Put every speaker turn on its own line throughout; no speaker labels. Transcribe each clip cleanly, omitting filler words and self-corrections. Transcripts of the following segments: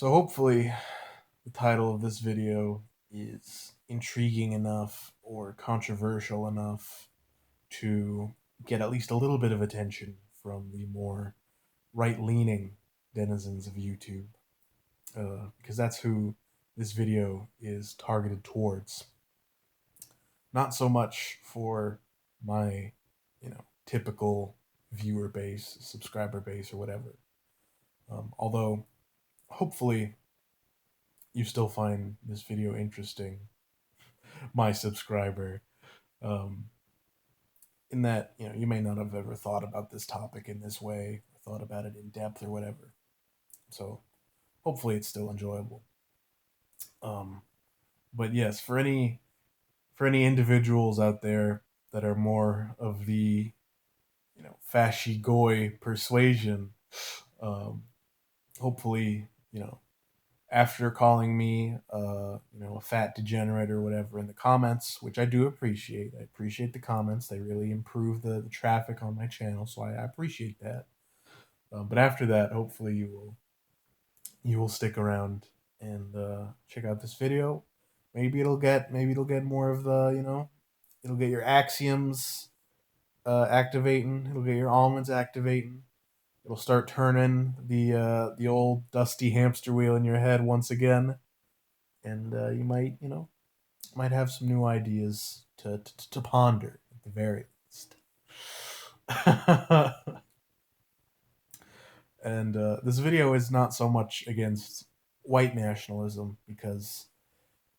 So hopefully the title of this video is intriguing enough or controversial enough to get at least a little bit of attention from the more right-leaning denizens of YouTube, because that's who this video is targeted towards. Not so much for my, typical viewer base, subscriber base, or whatever. Although, hopefully, you still find this video interesting, my subscriber. Um, in that, you may not have ever thought about this topic in this way, or thought about it in depth, or whatever. So, hopefully, it's still enjoyable. Um, but yes, for any individuals out there that are more of the fasci goy persuasion, um, hopefully, after calling me, a fat degenerate or whatever in the comments, which I do appreciate. I appreciate the comments. They really improve the traffic on my channel, so I appreciate that. But after that, hopefully you will stick around and check out this video. Maybe it'll get more of the it'll get your axioms activating. It'll get your almonds activating. It'll start turning the old dusty hamster wheel in your head once again, and you might have some new ideas to ponder at the very least. And this video is not so much against white nationalism, because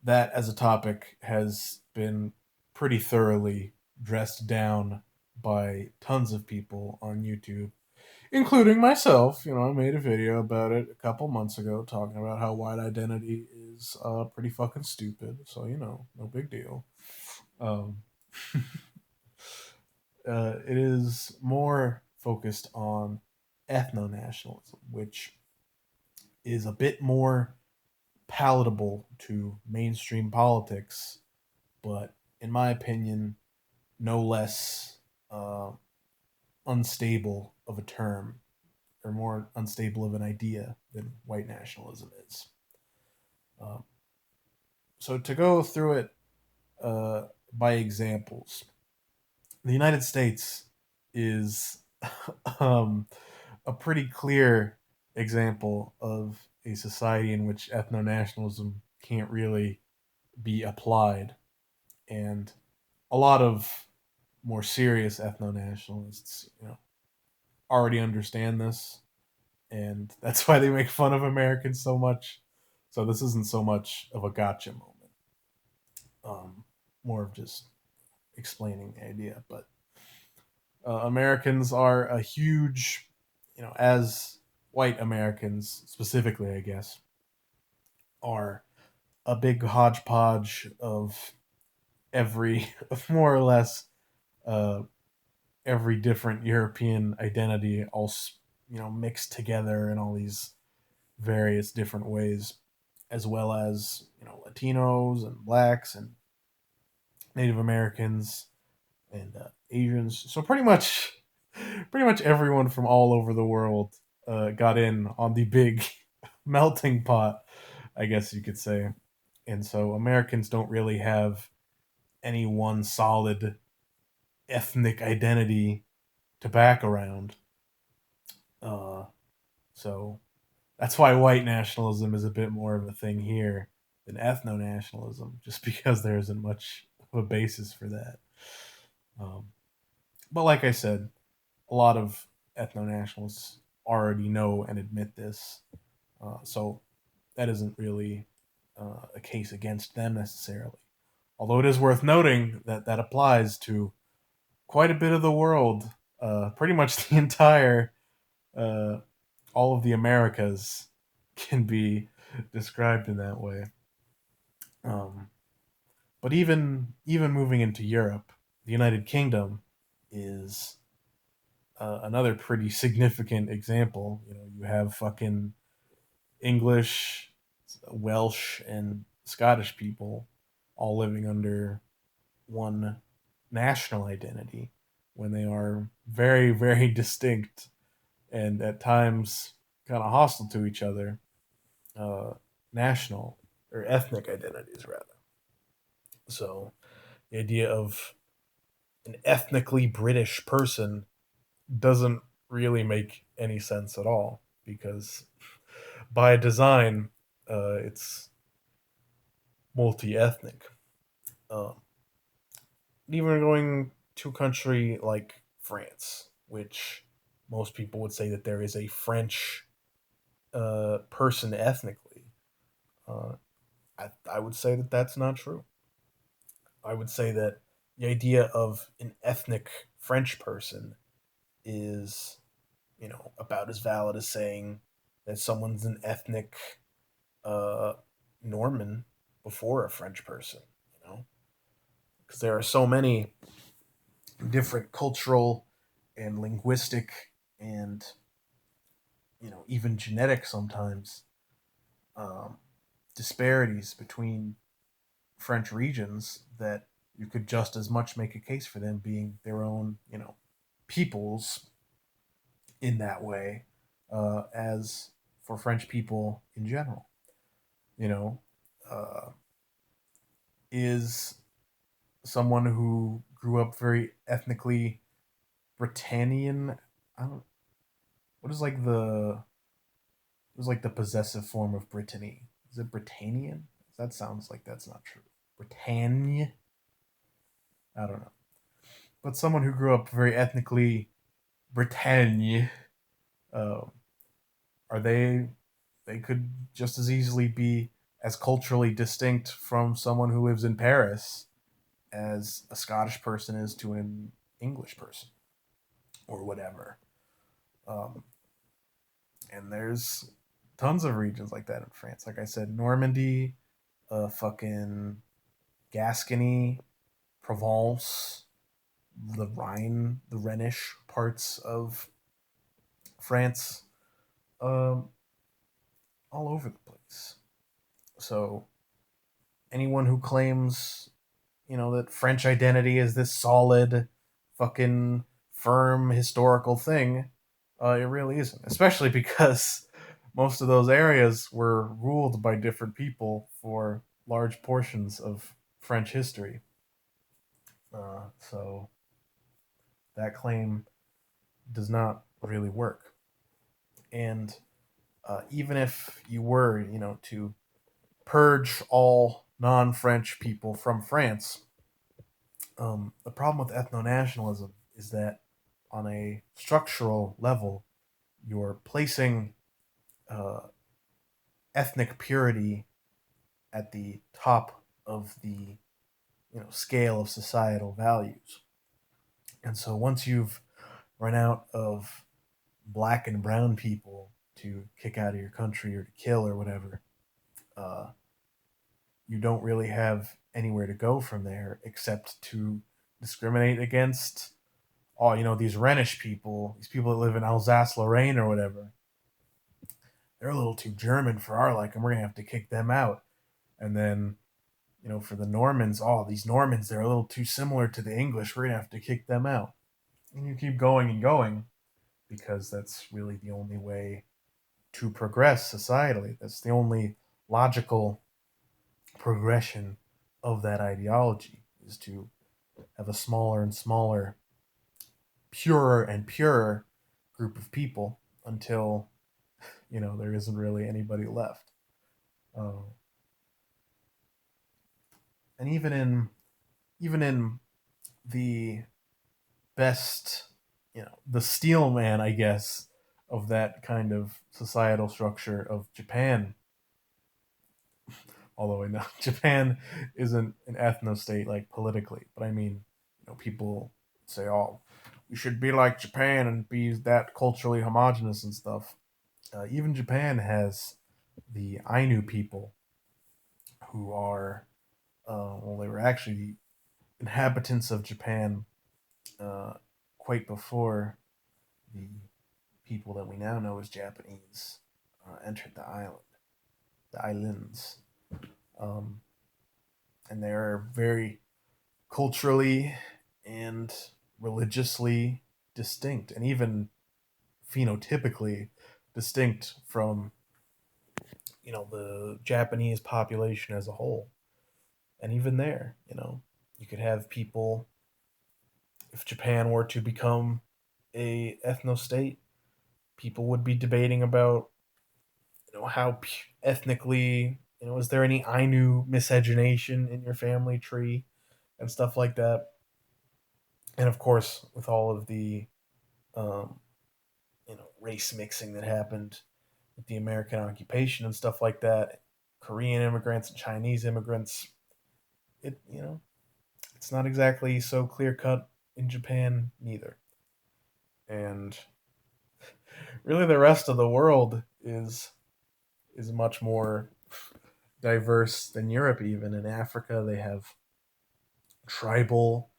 that as a topic has been pretty thoroughly dressed down by tons of people on YouTube, including myself. I made a video about it a couple months ago talking about how white identity is pretty fucking stupid. So, no big deal. Um, it is more focused on ethnonationalism, which is a bit more palatable to mainstream politics, but in my opinion, no less unstable of a term, or more unstable of an idea than white nationalism is. Um, so to go through it by examples, the United States is um, a pretty clear example of a society in which ethno-nationalism can't really be applied, and a lot of more serious ethno-nationalists, already understand this, and that's why they make fun of Americans so much. So this isn't so much of a gotcha moment, more of just explaining the idea. But Americans are a huge, as white Americans specifically, I guess, are a big hodgepodge of every, more or less, uh, every different European identity, all mixed together in all these various different ways, as well as Latinos and blacks and Native Americans and Asians. So pretty much everyone from all over the world got in on the big melting pot, I guess you could say. And so Americans don't really have any one solid ethnic identity to back around. Uh, so that's why white nationalism is a bit more of a thing here than ethno nationalism, just because there isn't much of a basis for that. Um, but like I said, a lot of ethno nationalists already know and admit this. So that isn't really a case against them necessarily. Although it is worth noting that that applies to quite a bit of the world, pretty much the entire, uh, all of the Americas can be described in that way. Um, but even moving into Europe, the United Kingdom is another pretty significant example. You have fucking English, Welsh, and Scottish people all living under one national identity when they are very, very distinct and at times kind of hostile to each other. uh, national or ethnic identities, rather. So the idea of an ethnically British person doesn't really make any sense at all because by design, it's multi ethnic. Um, Even going to a country like France, which most people would say that there is a French person ethnically, uh, I would say that that's not true. I would say that the idea of an ethnic French person is, about as valid as saying that someone's an ethnic uh, Norman before a French person, because there are so many different cultural and linguistic and even genetic sometimes um, disparities between French regions that you could just as much make a case for them being their own peoples in that way as for French people in general. You know, uh, is someone who grew up very ethnically Britannian. I don't. What is like the It was like the possessive form of Brittany. Is it Britannian? That sounds like that's not true. Britannia? I don't know. But someone who grew up very ethnically Britannia, uh, are they could just as easily be as culturally distinct from someone who lives in Paris as a Scottish person is to an English person or whatever. Um, and there's tons of regions like that in France. Like I said, Normandy, fucking Gascony, Provence, the Rhine, the Rhenish parts of France, um, all over the place. So anyone who claims, that French identity is this solid, fucking firm historical thing, it really isn't. Especially because most of those areas were ruled by different people for large portions of French history. So that claim does not really work. And even if you were, to purge all non-French people from France, the problem with ethno-nationalism is that on a structural level, you're placing uh, ethnic purity at the top of the scale of societal values. And so once you've run out of black and brown people to kick out of your country or to kill or whatever, uh, you don't really have anywhere to go from there except to discriminate against these Rhenish people, these people that live in Alsace Lorraine or whatever. They're a little too German for our liking. We're gonna have to kick them out. And then for the Normans, these Normans, they're a little too similar to the English. We're gonna have to kick them out. And you keep going and going because that's really the only way to progress societally. That's the only logical progression of that ideology is to have a smaller and smaller, purer and purer group of people until there isn't really anybody left. Uh, and even in the best, the steel man, I guess, of that kind of societal structure of Japan. Although I know Japan isn't an ethno state like politically, but I mean, people say, "Oh, we should be like Japan and be that culturally homogenous and stuff." Even Japan has the Ainu people, who are, they were actually the inhabitants of Japan uh, quite before the people that we now know as Japanese entered the islands. Um, and they're very culturally and religiously distinct, and even phenotypically distinct from the Japanese population as a whole. And even there, you could have people, if Japan were to become a ethnostate, people would be debating about, how ethnically, is there any Ainu miscegenation in your family tree and stuff like that. And of course, with all of the um, race mixing that happened with the American occupation and stuff like that, Korean immigrants and Chinese immigrants, it's not exactly so clear cut in Japan neither. And really, the rest of the world is much more diverse than Europe. Even in Africa, they have tribal.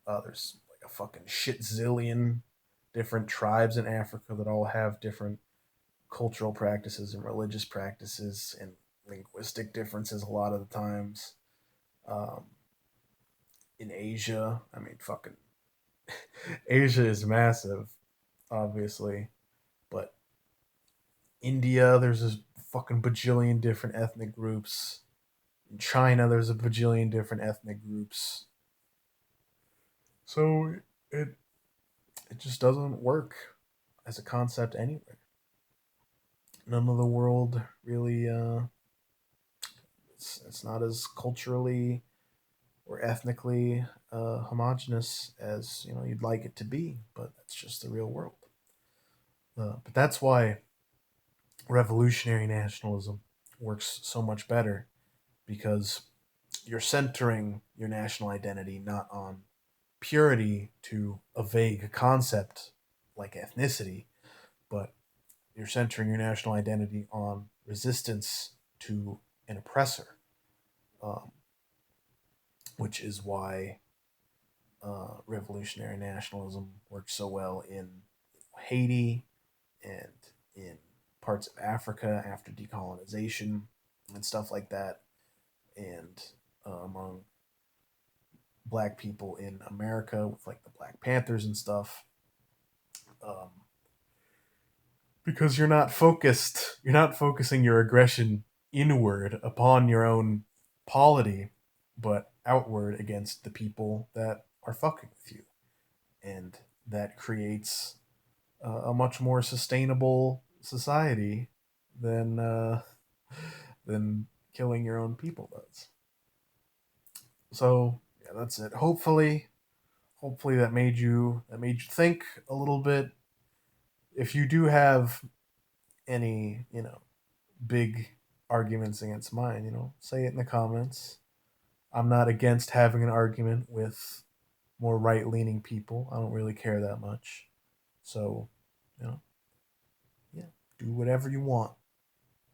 There's like a fucking shit zillion different tribes in Africa that all have different cultural practices and religious practices and linguistic differences a lot of the times. Um, in Asia, I mean, fucking Asia is massive, obviously, but India, there's a fucking bajillion different ethnic groups. In China, there's a bajillion different ethnic groups. So it it just doesn't work as a concept anywhere. None of the world really. It's not as culturally or ethnically homogenous as you'd like it to be, but that's just the real world. But that's why revolutionary nationalism works so much better, because you're centering your national identity not on purity to a vague concept like ethnicity, but you're centering your national identity on resistance to an oppressor, um, which is why revolutionary nationalism works so well in Haiti and in parts of Africa after decolonization and stuff like that, and among black people in America with like the Black Panthers and stuff. Um, because you're not focusing your aggression inward upon your own polity, but outward against the people that are fucking with you. And that creates a much more sustainable society than than killing your own people does. So yeah, that's it. Hopefully that made you think a little bit. If you do have any big arguments against mine, say it in the comments. I'm not against having an argument with more right leaning people. I don't really care that much. So, you know, yeah, do whatever you want.